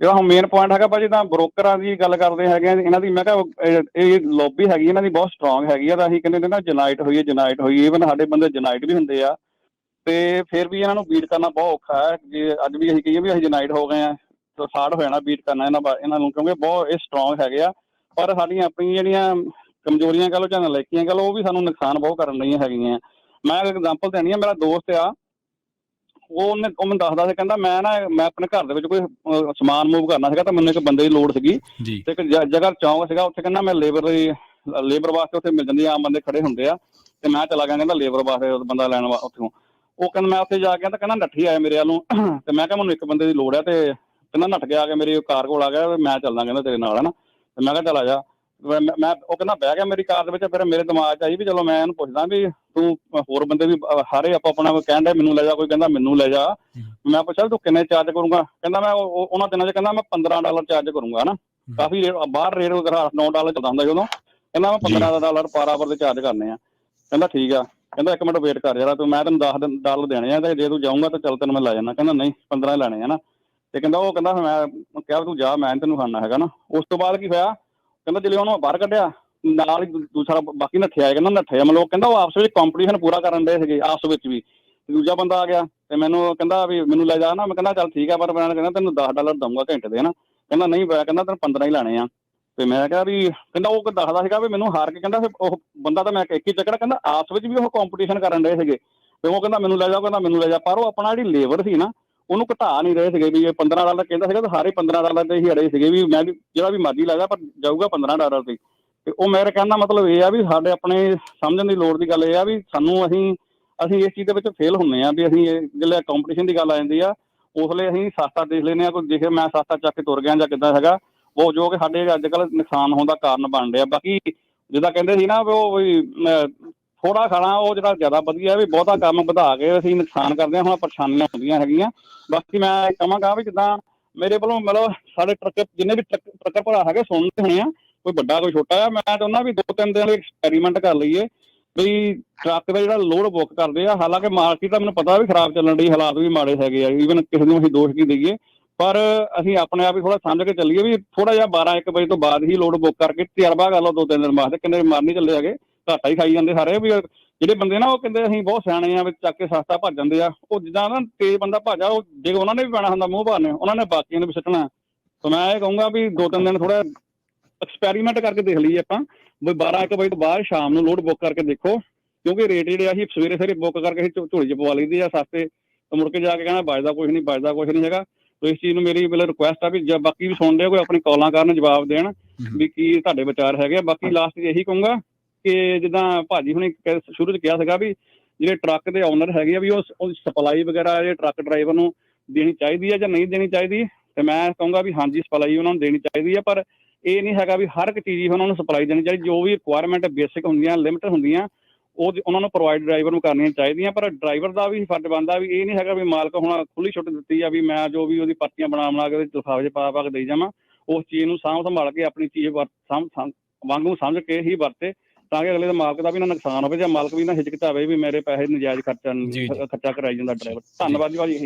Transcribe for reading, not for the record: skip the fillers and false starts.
ਜਿਹੜਾ ਹੁਣ main point ਹੈਗਾ ਭਾਜੀ, ਤਾਂ ਬ੍ਰੋਕਰਾਂ ਦੀ ਗੱਲ ਕਰਦੇ ਹੈਗੇ ਆ ਇਹਨਾਂ ਦੀ। ਮੈਂ ਕਿਹਾ ਇਹ ਲੌਬੀ ਹੈਗੀ ਇਹਨਾਂ ਦੀ ਬਹੁਤ ਸਟਰੋਂਗ ਹੈਗੀ ਆ, ਤਾਂ ਅਸੀਂ ਕਹਿੰਦੇ ਨਾ ਜੁਨਾਈਟ ਹੋਈਏ। ਈਵਨ ਸਾਡੇ ਬੰਦੇ ਜੁਨਾਈਟ ਵੀ ਹੁੰਦੇ ਆ, ਤੇ ਫਿਰ ਵੀ ਇਹਨਾਂ ਨੂੰ ਬੀਟ ਕਰਨਾ ਬਹੁਤ ਔਖਾ ਹੈ। ਜੇ ਅੱਜ ਵੀ ਅਸੀਂ ਕਹੀਏ ਵੀ ਅਸੀਂ ਜੁਨਾਈਟ ਹੋ ਗਏ ਆ ਤਾਂ ਹਾਰਡ ਹੋ ਜਾਣਾ ਬੀਟ ਕਰਨਾ ਇਹਨਾਂ ਨੂੰ, ਕਿਉਂਕਿ ਬਹੁਤ ਇਹ ਸਟਰੋਂਗ ਹੈਗੇ ਆ। ਪਰ ਸਾਡੀਆਂ ਆਪਣੀਆਂ ਜਿਹੜੀਆਂ ਕਮਜ਼ੋਰੀਆਂ ਕਹਿ ਲਓ ਜਾਂ ਨਲਾਇਕੀਆਂ ਕਹਿ ਲਓ, ਉਹ ਵੀ ਸਾਨੂੰ ਨੁਕਸਾਨ ਬਹੁਤ ਕਰਨ ਰਹੀਆਂ ਹੈਗੀਆਂ। ਮੈਂ ਐਗਜ਼ਾਮਪਲ ਦੇਣੀ ਆ, ਮੇਰਾ ਦੋਸਤ ਆ, ਉਹ ਮੈਨੂੰ ਦੱਸਦਾ ਸੀ, ਕਹਿੰਦਾ ਮੈਂ ਆਪਣੇ ਘਰ ਦੇ ਵਿੱਚ ਕੋਈ ਸਮਾਨ ਮੂਵ ਕਰਨਾ ਸੀਗਾ, ਤਾਂ ਮੈਨੂੰ ਇੱਕ ਬੰਦੇ ਦੀ ਲੋੜ ਸੀਗੀ, ਤੇ ਇੱਕ ਜਗ੍ਹਾ ਚੌਂਕ ਸੀਗਾ ਉੱਥੇ। ਕਹਿੰਦਾ ਮੈਂ ਲੇਬਰ ਵਾਸਤੇ ਉੱਥੇ ਮਿਲ ਜਾਂਦੀ, ਆਮ ਬੰਦੇ ਖੜੇ ਹੁੰਦੇ ਆ, ਤੇ ਮੈਂ ਚਲਾ ਗਿਆ ਕਹਿੰਦਾ ਲੇਬਰ ਵਾਸਤੇ ਬੰਦਾ ਲੈਣ ਉੱਥੋਂ। ਉਹ ਕਹਿੰਦਾ ਮੈਂ ਉੱਥੇ ਜਾ ਕੇ ਕਹਿੰਦਾ ਨੱਠੀ ਆਇਆ ਮੇਰੇ ਵੱਲ ਨੂੰ, ਤੇ ਮੈਂ ਕਿਹਾ ਮੈਨੂੰ ਇੱਕ ਬੰਦੇ ਦੀ ਲੋੜ ਆ, ਤੇ ਕਹਿੰਦਾ ਨੱਠ ਕੇ ਆ ਕੇ ਮੇਰੀ ਕਾਰ ਕੋਲ ਆ ਗਿਆ, ਮੈਂ ਚੱਲਦਾ ਕਹਿੰਦਾ ਤੇਰੇ ਨਾਲ, ਹੈ ਨਾ। ਤੇ ਮੈਂ ਕਿਹਾ ਚੱਲ ਆ ਜਾ। ਮੈਂ ਉਹ ਕਹਿੰਦਾ ਬਹਿ ਗਿਆ ਮੇਰੀ ਕਾਰ ਦੇ ਵਿੱਚ। ਫਿਰ ਮੇਰੇ ਦਿਮਾਗ 'ਚ ਆਈ ਵੀ ਚਲੋ ਮੈਂ ਇਹਨੂੰ ਪੁੱਛਦਾ ਵੀ ਤੂੰ ਹੋਰ ਬੰਦੇ ਵੀ ਸਾਰੇ ਆਪਣਾ ਕਹਿਣ ਡਿਆ ਮੈਨੂੰ ਲੈ ਜਾ, ਕੋਈ ਕਹਿੰਦਾ ਮੈਨੂੰ ਲੈ ਜਾ। ਮੈਂ ਪੁੱਛਿਆ ਤੂੰ ਕਿੰਨੇ ਚਾਰਜ ਕਰੂੰਗਾ? ਕਹਿੰਦਾ ਮੈਂ ਉਹਨਾਂ ਦਿਨਾਂ 'ਚ ਕਹਿੰਦਾ ਮੈਂ $15 ਚਾਰਜ ਕਰੂੰਗਾ, ਹੈ ਨਾ। ਕਾਫੀ ਬਾਹਰ ਰੇਟ ਵਗੈਰਾ $9 ਚੱਲਦਾ ਹੁੰਦਾ ਜਦੋਂ। ਕਹਿੰਦਾ ਮੈਂ $15 ਪਰ ਆਵਰ ਦੇ ਚਾਰਜ ਕਰਨੇ ਆ। ਕਹਿੰਦਾ ਠੀਕ ਆ। ਕਹਿੰਦਾ ਇੱਕ ਮਿੰਟ ਵੇਟ ਕਰ ਯਾਰ ਤੂੰ, ਮੈਂ ਤੈਨੂੰ $10 ਦੇਣੇ ਆ, ਤੇ ਜੇ ਤੂੰ ਜਾਊਂਗਾ ਤਾਂ ਚੱਲ ਤੈਨੂੰ ਮੈਂ ਲੈ ਜਾਣਾ। ਕਹਿੰਦਾ ਨਹੀਂ 15 ਲੈਣੇ ਆ ਨਾ। ਤੇ ਕਹਿੰਦਾ ਉਹ ਕਹਿੰਦਾ ਮੈਂ ਕਿਹਾ ਤੂੰ ਜਾ, ਮੈਂ ਤੈਨੂੰ ਖਾਣਾ ਹੈਗਾ ਨਾ। ਉਸ ਤੋਂ ਬਾਅਦ ਕੀ ਹੋਇਆ, ਕਹਿੰਦਾ ਜਦੋਂ ਉਹਨੂੰ ਬਾਹਰ ਕੱਢਿਆ, ਨਾਲ ਹੀ ਦੂਸਰਾ ਬਾਕੀ ਨੱਠਿਆ। ਕਹਿੰਦਾ ਨੱਠਿਆ ਮਤਲਬ ਕਹਿੰਦਾ ਉਹ ਆਪਸ ਵਿੱਚ ਕੰਪੀਟੀਸ਼ਨ ਪੂਰਾ ਕਰਨ ਦੇ ਸੀਗੇ ਆਪਸ ਵਿੱਚ ਵੀ। ਦੂਜਾ ਬੰਦਾ ਆ ਗਿਆ ਤੇ ਮੈਨੂੰ ਕਹਿੰਦਾ ਵੀ ਮੈਨੂੰ ਲੈ ਜਾ ਨਾ। ਮੈਂ ਕਹਿੰਦਾ ਚੱਲ ਠੀਕ ਆ, ਪਰ ਮੈਂ ਕਹਿੰਦਾ ਤੈਨੂੰ $10 ਦਊਂਗਾ ਘੰਟੇ ਦੇ, ਹੈ ਨਾ। ਕਹਿੰਦਾ ਨਹੀਂ ਪਿਆ, ਕਹਿੰਦਾ ਤੈਨੂੰ 15 ਹੀ ਲੈਣੇ ਆ। ਤੇ ਮੈਂ ਕਿਹਾ ਵੀ ਕਹਿੰਦਾ ਉਹ ਦੱਸਦਾ ਸੀਗਾ ਵੀ ਮੈਨੂੰ ਹਾਰ ਕੇ ਕਹਿੰਦਾ ਉਹ ਬੰਦਾ ਤਾਂ ਮੈਂ ਇੱਕ ਹੀ ਚੱਕਰ, ਕਹਿੰਦਾ ਆਪਸ ਵਿੱਚ ਵੀ ਉਹ ਕੰਪੀਟੀਸ਼ਨ ਕਰਨ ਰਹੇ ਸੀਗੇ। ਤੇ ਉਹ ਕਹਿੰਦਾ ਮੈਨੂੰ ਲੈ ਜਾ, ਕਹਿੰਦਾ ਮੈਨੂੰ ਲੈ ਜਾ। ਪਰ ਉਹ ਆਪਣਾ ਜਿਹੜੀ ਲੇਬਰ ਸੀ ਨਾ ਉਹਨੂੰ ਘਟਾ ਨਹੀਂ ਰਹੇ ਸੀਗੇ ਵੀ ਇਹ $15 ਕਹਿੰਦਾ ਸੀਗਾ, ਤਾਂ ਸਾਰੇ $15 ਤੇ ਹੀ ਅੜੇ ਸੀਗੇ ਵੀ ਮੈਂ ਵੀ ਜਿਹੜਾ ਵੀ ਮਰਜ਼ੀ ਲੈ ਜਾ ਪਰ ਜਾਊਗਾ $15 ਤੇ। ਤੇ ਉਹ ਮੇਰੇ ਕਹਿਣ ਦਾ ਮਤਲਬ ਇਹ ਆ ਵੀ ਸਾਡੇ ਆਪਣੇ ਸਮਝਣ ਦੀ ਲੋੜ ਦੀ ਗੱਲ ਇਹ ਆ ਵੀ ਸਾਨੂੰ ਅਸੀਂ ਇਸ ਚੀਜ਼ ਦੇ ਵਿੱਚ ਫੇਲ ਹੁੰਦੇ ਆ ਵੀ ਅਸੀਂ ਜਿਹੜੇ ਕੰਪੀਟੀਸ਼ਨ ਦੀ ਗੱਲ ਆ ਜਾਂਦੀ ਆ ਉਸ ਵੇਲੇ ਅਸੀਂ ਸਸਤਾ ਦੇਖ ਲੈਂਦੇ ਆ। ਕੋਈ ਦੇਖੇ ਮੈਂ ਸਸਤਾ ਚੱਕ ਕੇ ਤੁਰ ਗਿਆ ਜਾਂ ਕਿੱਦਾਂ ਹੈਗਾ, ਉਹ ਜੋ ਕਿ ਸਾਡੇ ਅੱਜ ਕੱਲ੍ਹ ਨੁਕਸਾਨ ਹੋਣ ਦਾ ਕਾਰਨ ਬਣ ਰਿਹਾ। ਬਾਕੀ ਜਿੱਦਾਂ ਕਹਿੰਦੇ ਸੀ ਨਾ ਵੀ ਉਹ ਵੀ ਥੋੜ੍ਹਾ ਖਾਣਾ ਉਹ ਜਿਹੜਾ ਜ਼ਿਆਦਾ ਵਧੀਆ ਵੀ ਬਹੁਤਾ ਕੰਮ ਵਧਾ ਕੇ ਅਸੀਂ ਨੁਕਸਾਨ ਕਰਦੇ ਹਾਂ। ਹੁਣ ਪਰੇਸ਼ਾਨੀਆਂ ਹੁੰਦੀਆਂ ਹੈਗੀਆਂ। ਬਾਕੀ ਮੈਂ ਕਹਾਂਗਾ ਵੀ ਜਿੱਦਾਂ ਮੇਰੇ ਵੱਲੋਂ ਮਤਲਬ ਸਾਡੇ ਜਿੰਨੇ ਵੀ ਟਰੱਕਰ ਭਰਾ ਹੈਗੇ ਸੁਣਦੇ ਹੋਣੇ ਆ, ਕੋਈ ਵੱਡਾ ਕੋਈ ਛੋਟਾ ਆ, ਮੈਂ ਚਾਹੁੰਦਾ ਵੀ 2-3 ਦਿਨ ਐਕਸਪੈਰੀਮੈਂਟ ਕਰ ਲਈਏ ਵੀ ਟਰੱਕ ਦਾ ਜਿਹੜਾ ਲੋਡ ਬੁੱਕ ਕਰਦੇ ਆ। ਹਾਲਾਂਕਿ ਮਾਰਕੀਟ ਦਾ ਮੈਨੂੰ ਪਤਾ ਵੀ ਖਰਾਬ ਚੱਲਣ ਦੀ, ਹਾਲਾਤ ਵੀ ਮਾੜੇ ਹੈਗੇ ਆ, ਈਵਨ ਕਿਸੇ ਨੂੰ ਅਸੀਂ ਦੋਸ਼ ਕੀ ਦੇਈਏ, ਪਰ ਅਸੀਂ ਆਪਣੇ ਆਪ ਹੀ ਥੋੜ੍ਹਾ ਸਮਝ ਕੇ ਚੱਲੀਏ ਵੀ ਥੋੜ੍ਹਾ ਜਿਹਾ 12-1 ਵਜੇ ਤੋਂ ਬਾਅਦ ਹੀ ਲੋਡ ਬੁੱਕ ਕਰਕੇ ਤਜਰਬਾ ਕਰ ਲਓ 2-3 ਦਿਨ ਵਾਸਤੇ। ਕਿੰਨੇ ਮਾਰ ਨਹੀਂ ਚੱਲੇ ਹੈਗੇ, ਘਾਟਾ ਹੀ ਖਾਈ ਜਾਂਦੇ ਸਾਰੇ। ਵੀ ਜਿਹੜੇ ਬੰਦੇ ਨਾ ਉਹ ਕਹਿੰਦੇ ਅਸੀਂ ਬਹੁਤ ਸਿਆਣੇ ਆ, ਵਿੱਚ ਚੱਕ ਕੇ ਸਸਤਾ ਭੱਜ ਜਾਂਦੇ ਆ। ਉਹ ਜਿੱਦਾਂ ਨਾ ਤੇਜ਼ ਬੰਦਾ ਭੱਜਾ, ਉਹ ਜੇ ਉਹਨਾਂ ਨੇ ਵੀ ਪੈਣਾ ਹੁੰਦਾ ਮੂੰਹ ਭਾਰਨੇ, ਉਹਨਾਂ ਨੇ ਬਾਕੀਆਂ ਨੂੰ ਵੀ ਸੁੱਟਣਾ। ਤਾਂ ਮੈਂ ਇਹ ਕਹੂੰਗਾ ਵੀ 2-3 ਦਿਨ ਥੋੜ੍ਹਾ ਐਕਸਪੈਰੀਮੈਂਟ ਕਰਕੇ ਦੇਖ ਲਈਏ ਆਪਾਂ ਵੀ 12-1 ਵਜੇ ਤੋਂ ਬਾਅਦ ਸ਼ਾਮ ਨੂੰ ਲੋਡ ਬੁੱਕ ਕਰਕੇ ਦੇਖੋ, ਕਿਉਂਕਿ ਰੇਟ ਜਿਹੜੇ ਅਸੀਂ ਸਵੇਰੇ ਬੁੱਕ ਕਰਕੇ ਅਸੀਂ ਝੋਲੀ 'ਚ ਪਵਾ ਲਈਦੇ ਆ ਸਸਤੇ, ਤਾਂ ਮੁੜ ਕੇ ਜਾ ਕੇ ਕਹਿਣਾ ਬਚਦਾ ਕੁਛ ਨਹੀਂ ਹੈਗਾ। ਤਾਂ ਇਸ ਚੀਜ਼ ਨੂੰ ਮੇਰੀ ਮਤਲਬ ਰਿਕੁਐਸਟ ਆ ਵੀ ਬਾਕੀ ਵੀ ਸੁਣਦੇ ਆ ਕੋਈ ਆਪਣੀ ਕਾਲਾਂ ਕਰਨ, ਜਵਾਬ ਦੇਣ ਵੀ ਕੀ ਤੁਹਾਡੇ ਵਿਚਾਰ ਹੈਗੇ ਆ। ਬਾਕੀ ਲਾਸਟ 'ਚ ਇਹੀ ਕਹੂੰਗਾ ਕਿ ਜਿੱਦਾਂ ਭਾਜੀ ਹੁਣੇ ਸ਼ੁਰੂ 'ਚ ਕਿਹਾ ਸੀਗਾ ਵੀ ਜਿਹੜੇ ਟਰੱਕ ਦੇ ਓਨਰ ਹੈਗੇ ਆ ਵੀ ਉਹ ਸਪਲਾਈ ਵਗੈਰਾ ਜਿਹੜੇ ਟਰੱਕ ਡਰਾਈਵਰ ਨੂੰ ਦੇਣੀ ਚਾਹੀਦੀ ਹੈ ਜਾਂ ਨਹੀਂ ਦੇਣੀ ਚਾਹੀਦੀ। ਤੇ ਮੈਂ ਕਹੂੰਗਾ ਵੀ ਹਾਂਜੀ ਸਪਲਾਈ ਉਹਨਾਂ ਨੂੰ ਦੇਣੀ ਚਾਹੀਦੀ ਹੈ, ਪਰ ਇਹ ਨਹੀਂ ਹੈਗਾ ਵੀ ਹਰ ਇੱਕ ਚੀਜ਼ ਉਹਨਾਂ ਨੂੰ ਸਪਲਾਈ ਦੇਣੀ ਚਾਹੀਦੀ। ਜੋ ਵੀ ਰਿਕੁਆਇਰਮੈਂਟ ਬੇਸਿਕ ਹੁੰਦੀਆਂ, ਲਿਮਿਟ ਹੁੰਦੀਆਂ, ਉਹ ਉਹਨਾਂ ਨੂੰ ਪ੍ਰੋਵਾਈਡ ਡਰਾਈਵਰ ਨੂੰ ਕਰਨੀਆਂ ਚਾਹੀਦੀਆਂ। ਪਰ ਡਰਾਈਵਰ ਦਾ ਵੀ ਫਰਜ਼ ਬਣਦਾ ਵੀ ਇਹ ਨਹੀਂ ਹੈਗਾ ਵੀ ਮਾਲਕ ਹੁਣ ਖੁੱਲੀ ਛੁੱਟ ਦਿੱਤੀ ਆ ਵੀ ਮੈਂ ਜੋ ਵੀ ਉਹਦੀ ਪਰਚੀਆਂ ਬਣਾ ਕੇ ਲਿਫਾਫੇ 'ਚ ਪਾ ਕੇ ਦੇਈ ਜਾਵਾਂ। ਉਸ ਚੀਜ਼ ਨੂੰ ਸੰਭਾਲ ਕੇ ਆਪਣੀ ਚੀਜ਼ ਵਾਂਗੂ ਸਮਝ ਕੇ ਹੀ ਵਰਤੇ, ਤਾਂ ਕਿ ਅਗਲੇ ਦੇ ਮਾਲਕ ਦਾ ਵੀ ਨਾ ਨੁਕਸਾਨ ਹੋਵੇ ਜਾਂ ਮਾਲਕ ਵੀ ਨਾ ਹਿਚਕਚਾਵੇ ਵੀ ਮੇਰੇ ਪੈਸੇ ਨਜਾਇਜ਼ ਖਰਚਾ ਕਰਾਈ ਜਾਂਦਾ ਡਰਾਈਵਰ। ਧੰਨਵਾਦ ਜੀ ਭਾਜੀ।